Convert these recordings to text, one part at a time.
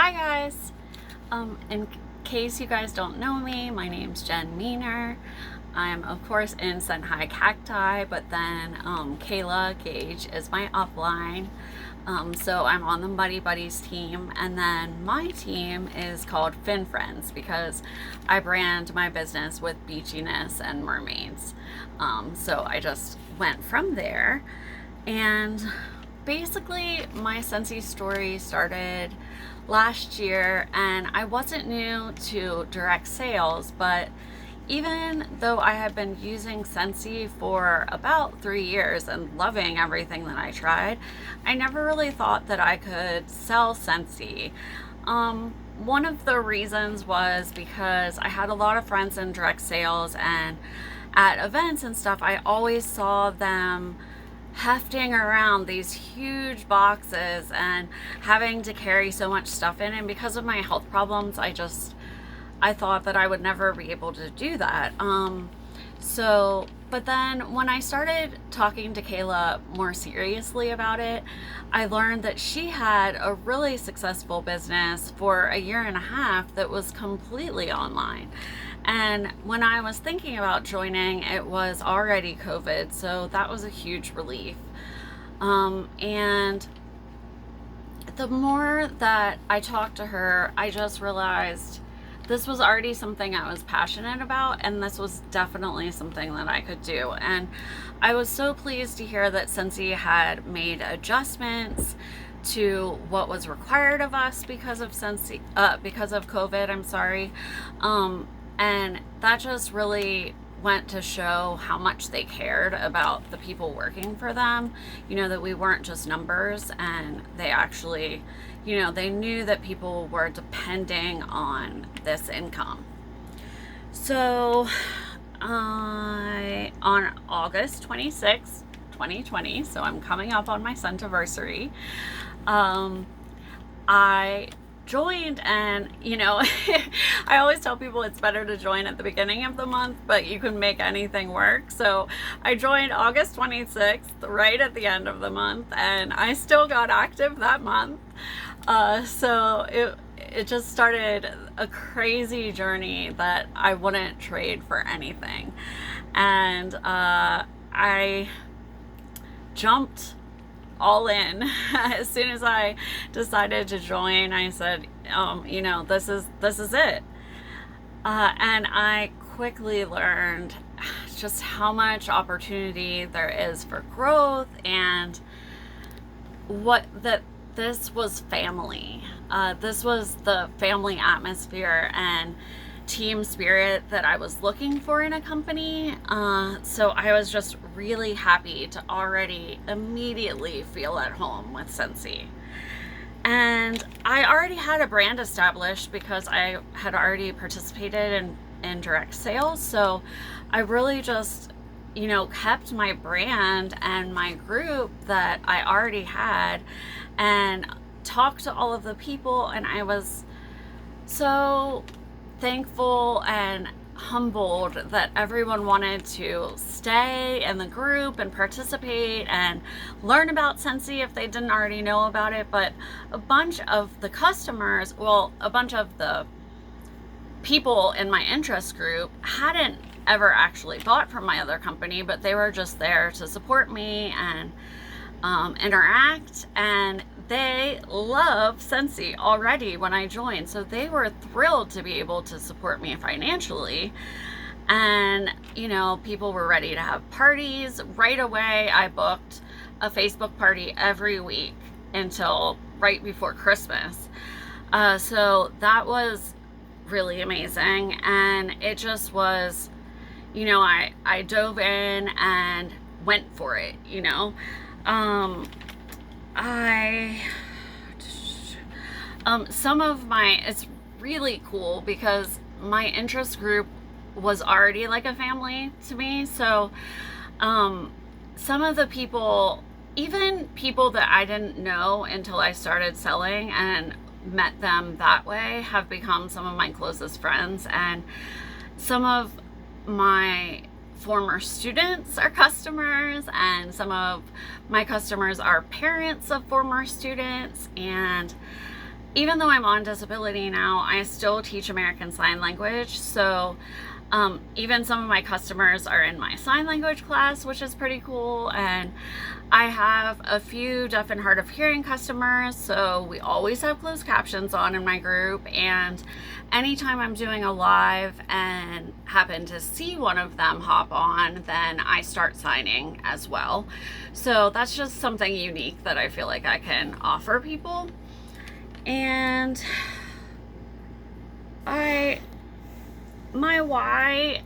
Hi guys! In case you guys don't know me, my name's Jenn. I'm of course in Scentsy Cacti, but then Kayla Gage is my upline. So I'm on the Buddy Buddies team, and then my team is called Fin Friends because I brand my business with beachiness and mermaids. So I just went from there, and basically my Scentsy story started last year, and I wasn't new to direct sales, but even though I had been using Scentsy for about 3 years and loving everything that I tried, I never really thought that I could sell Scentsy. One of the reasons was because I had a lot of friends in direct sales, and at events and stuff, I always saw them hefting around these huge boxes and having to carry so much stuff in, and because of my health problems, I thought that I would never be able to do that. But then when I started talking to Kayla more seriously about it, I learned that she had a really successful business for a year and a half that was completely online. And when I was thinking about joining, it was already COVID, so that was a huge relief. And the more that I talked to her, I just realized this was already something I was passionate about, and this was definitely something that I could do. And I was so pleased to hear that Scentsy had made adjustments to what was required of us because of because of COVID. I'm sorry. And that just really went to show how much they cared about the people working for them. That we weren't just numbers, and they actually, they knew that people were depending on this income. So on August 26th, 2020, so I'm coming up on my Scentiversary, I joined, and I always tell people it's better to join at the beginning of the month, but you can make anything work. So I joined August 26th, right at the end of the month, and I still got active that month. So it just started a crazy journey that I wouldn't trade for anything. And I jumped all in. As soon as I decided to join, I said, this is it. And I quickly learned just how much opportunity there is for growth, and that this was family. This was the family atmosphere and team spirit that I was looking for in a company. So I was just really happy to already immediately feel at home with Scentsy. And I already had a brand established because I had already participated in direct sales. So I really just, kept my brand and my group that I already had, and talked to all of the people, and I was so thankful and humbled that everyone wanted to stay in the group and participate and learn about Scentsy if they didn't already know about it. But a bunch of the customers, a bunch of the people in my interest group hadn't ever actually bought from my other company, but they were just there to support me and interact, and they love Scentsy already when I joined, so they were thrilled to be able to support me financially. And people were ready to have parties right away. I booked a Facebook party every week until right before Christmas. So that was really amazing, and it just was, I dove in and went for it. It's really cool because my interest group was already like a family to me. So some of the people, even people that I didn't know until I started selling and met them that way, have become some of my closest friends. And some of my former students are customers, and some of my customers are parents of former students. And even though I'm on disability now, I still teach American Sign Language. So even some of my customers are in my sign language class, which is pretty cool. And I have a few deaf and hard of hearing customers, so we always have closed captions on in my group. And anytime I'm doing a live and happen to see one of them hop on, then I start signing as well. So that's just something unique that I feel like I can offer people. And my why,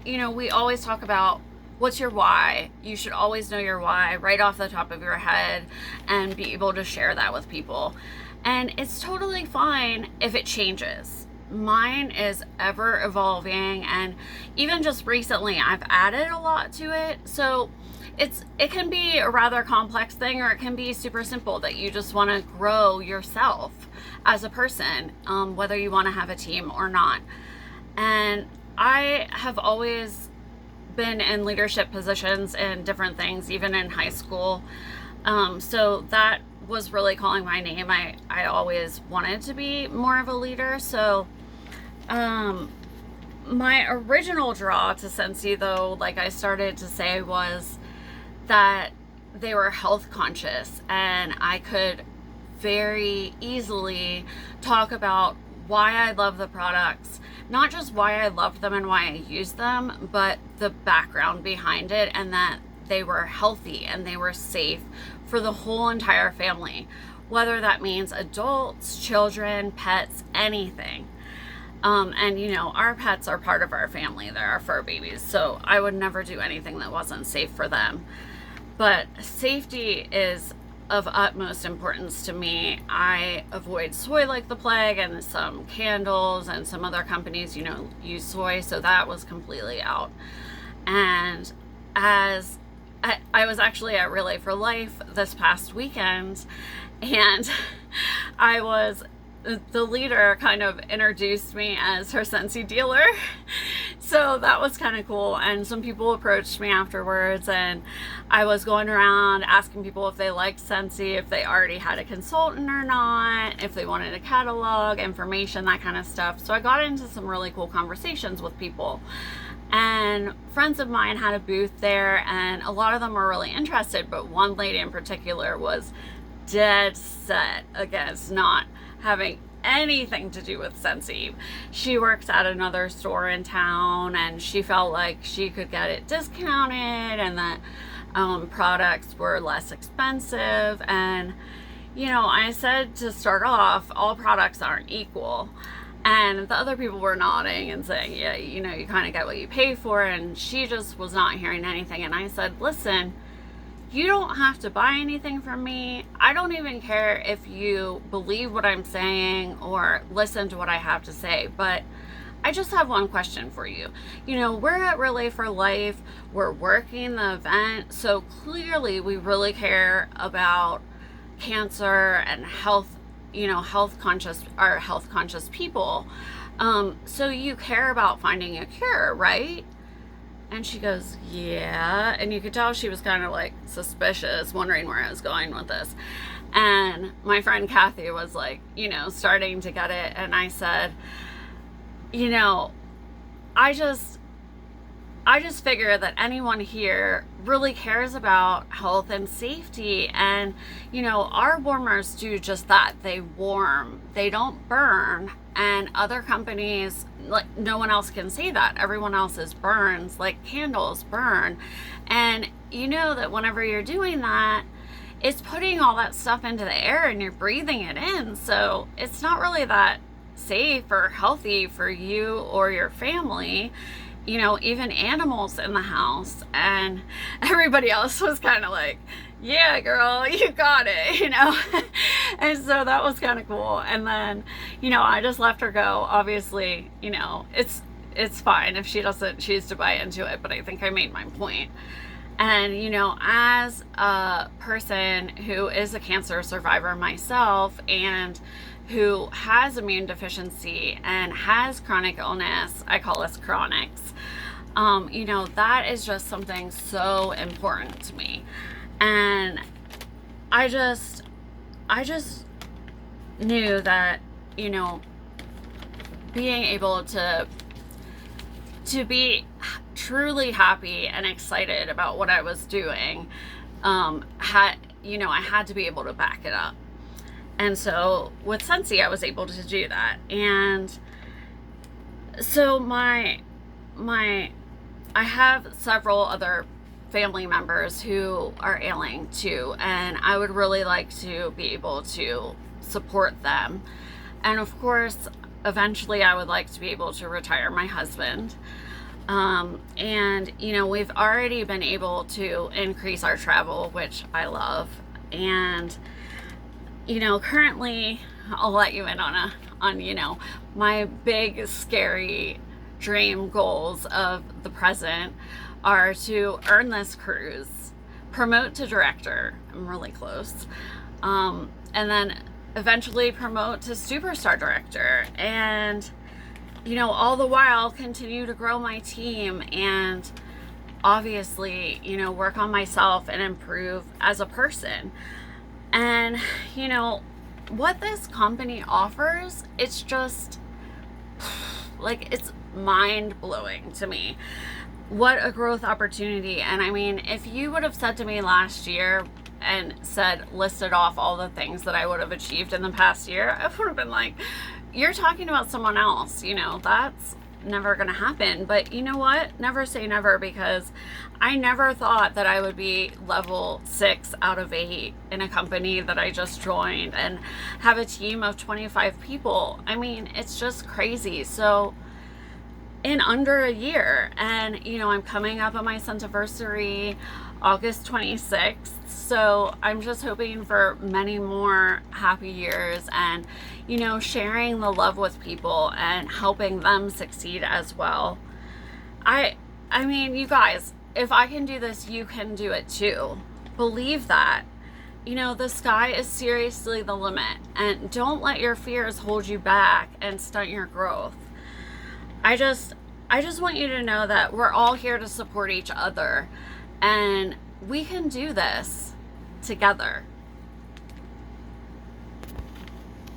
we always talk about what's your why. You should always know your why right off the top of your head and be able to share that with people. And it's totally fine if it changes. Mine is ever evolving, and even just recently I've added a lot to it. So it can be a rather complex thing, or it can be super simple that you just want to grow yourself as a person, whether you want to have a team or not. And I have always been in leadership positions in different things, even in high school. So that was really calling my name. I always wanted to be more of a leader. So my original draw to Scentsy, though, like I started to say, was that they were health conscious, and I could very easily talk about why I love the products, not just why I loved them and why I used them, but the background behind it, and that they were healthy and they were safe for the whole entire family, whether that means adults, children, pets, anything. And our pets are part of our family. They're our fur babies, so I would never do anything that wasn't safe for them. But safety is of utmost importance to me. I avoid soy like the plague, and some candles and some other companies, use soy, so that was completely out. And as I was actually at Relay for Life this past weekend, and the leader kind of introduced me as her Scentsy dealer. So that was kind of cool. And some people approached me afterwards, and I was going around asking people if they liked Scentsy, if they already had a consultant or not, if they wanted a catalog, information, that kind of stuff. So I got into some really cool conversations with people. And friends of mine had a booth there, and a lot of them were really interested, but one lady in particular was dead set against not having anything to do with Scentsy. She works at another store in town, and she felt like she could get it discounted, and that products were less expensive. And I said, to start off, all products aren't equal. And the other people were nodding and saying, yeah, you kind of get what you pay for. And she just was not hearing anything. And I said, listen, you don't have to buy anything from me. I don't even care if you believe what I'm saying or listen to what I have to say. But I just have one question for you. We're at Relay for Life. We're working the event. So clearly we really care about cancer and health, health conscious people. So you care about finding a cure, right? And she goes, yeah. And you could tell she was kind of like suspicious, wondering where I was going with this. And my friend Kathy was like, starting to get it. And I said, I just figure that anyone here really cares about health and safety. And, our warmers do just that. They warm, they don't burn. And other companies, like, no one else can say that. Everyone else's burns, like candles burn. And that whenever you're doing that, it's putting all that stuff into the air and you're breathing it in. So it's not really that safe or healthy for you or your family. Even animals in the house. And everybody else was kind of like, yeah, girl, you got it, And so that was kind of cool. And then, I just let her go. Obviously, it's fine if she doesn't choose to buy into it, but I think I made my point. And, as a person who is a cancer survivor myself, and who has immune deficiency and has chronic illness, I call us chronics, that is just something so important to me. And I just knew that, you know, being able to be truly happy and excited about what I was doing, I had to be able to back it up. And so with Scentsy, I was able to do that. And so I have several other family members who are ailing too, and I would really like to be able to support them. And of course, eventually I would like to be able to retire my husband. And we've already been able to increase our travel, which I love. And currently I'll let you in on my big scary dream goals of the present are to earn this cruise, promote to director, I'm really close, and then eventually promote to superstar director, and all the while continue to grow my team and obviously work on myself and improve as a person. And what this company offers, it's just like, it's mind-blowing to me. What a growth opportunity. And I mean, if you would have said to me last year and listed off all the things that I would have achieved in the past year, I would have been like, you're talking about someone else, that's never gonna happen. But you know what, never say never, because I never thought that I would be level 6 out of 8 in a company that I just joined and have a team of 25 people. I mean, it's just crazy. So in under a year, and I'm coming up on my Scentiversary August 26th, so I'm just hoping for many more happy years and sharing the love with people and helping them succeed as well. I mean, you guys, if I can do this, you can do it too. Believe that. The sky is seriously the limit, and don't let your fears hold you back and stunt your growth. I just want you to know that we're all here to support each other, and we can do this together.